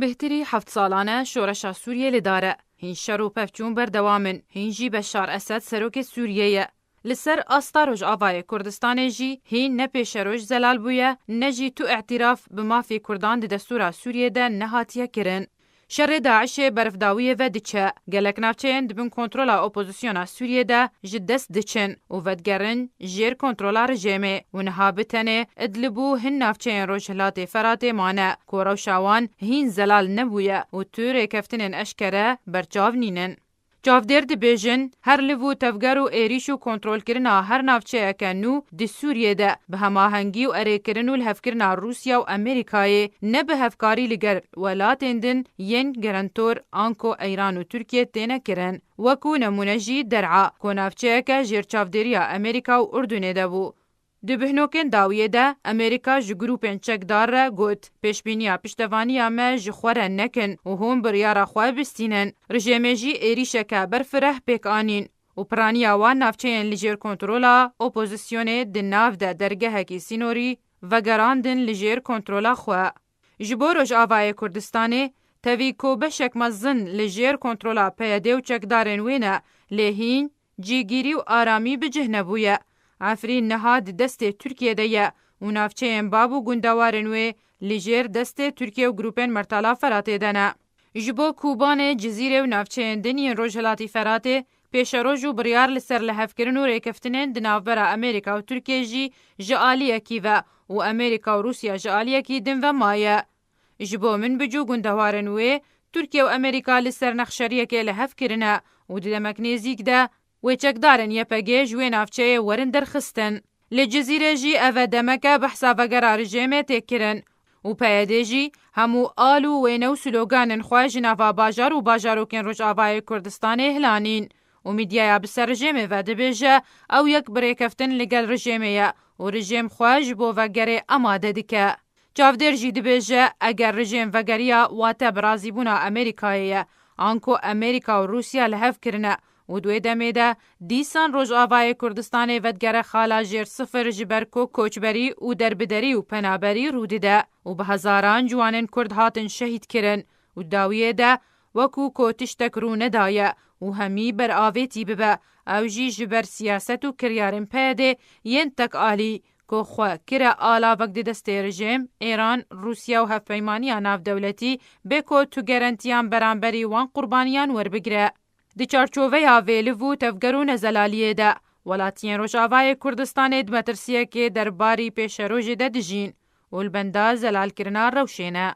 بهتری 7 سالانه شورشا سوریه لداره. هین شر و پفچون بردوامن. هین جی بشار اسد سروک سوریه. لسر آستا روجاوای کردستان جی هین نه پیش روج زلال بویه نه جی تو اعتراف به مافی کردان د دستور سوریه ده نهاتیه کرن. شر داعش برفداویه و دچه گلک نافچین دبن کنترولا اپوزیسیونا سوریه ده جدست دچن و ودگرن جیر کنترولا رژیمه و نهابتنه ادلبو هن نافچین روجهلات فرات مانه کورو شاوان هین زلال نبویه و تو ریکفتنن اشکره برچاو نینن. جاودر دبیجن هر لیو تفگر و ایریش و کنترل کرنا هر نافچه اکنو دی سوریه ده به هماهنگی و اره کرنو الهف کرنا روسیا و امریکای نه به هفکاری لگر ولاتین دن ین گرانتور آنکو ایران و ترکیه تینه کرن وکو نمونجی درعا که نافچه اکا جیر چاودریا امریکا و اردونه ده بو. دی بهنوکن داویه ده امریکا جگروپن چکدار را گوت پیشبینیا پشتوانیا ما جخوره نکن و هم بریارا خواه بستینن رژیمه جی ایریشکا برفره پیک آنین و پرانیا وان نافچین لجیر کنترولا اپوزیسیونه دی ناف ده درگه هکی سینوری و گراندن لجیر کنترولا خواه. جبو روجاوای کردستانه تاوی کو بشک مزن لجیر کنترولا پیاده و چکدارن وینه لهین جیگیری و آرامی بجه نبویه. عفرین نهاد دست ترکیه ده و نافچه بابو گندوارنوی لیجر دست ترکیه و گروپن مرتلا فراته دنه. جبو کوبان جزیره و نافچه دنی روجهلاتی فراته پیش روجو بریار لسر لحف کرن و ریکفتنین دنافبرا امریکا و ترکیه جی جعالیه کی و امریکا و روسیا جعالیه کی دن و مایه. جبو من بجو گندوارنوی ترکیه و امریکا لسر نخشریه که لحف کرنه و دمک نزیک ده و چکدارن یپگه جوی نافچه ورن درخستن. لجزیره جی اوه دمکه بحثا وگرا رژیمه تکرن و پیاده جی همو آلو و نو سلوگانن خواه جنافا باجار و باجاروکن روجاوای کردستان اهلانین و میدیایا بسر رژیمه و دبیجه او یک بریکفتن لگل رژیمه و رژیم خواه جبو وگره اماده دکه. چاودر جی دبیجه اگر رژیم وگریا واته برازیبونا امریکایه آنکو امریکا و روسیا لحف کرنه و دوی دمیده دیسان روجاوای کردستان ودگره خالا جیر صفر جبرکو کوچبری و دربدری و پنابری رو دیده و به هزاران جوانن کرد هاتن شهید کرن و داویه ده وکو کوتش تکرو ندایه و همی بر آویتی ببه او جی جبر سیاست و کریارن پیده ین تک آلی که خواه کره آلا وقت دست رژیم ایران روسیا و هف پیمانی ناف دولتی بکو تو گرانتیان برانبری وان قربانیان ور بگره. دی چارچوبه یا ویلو تفگرون زلالیه ده ولاتین روجاوای کردستان دمترسیه که درباری پیش روژه ده دجین و البنده زلال کرنا روشینه.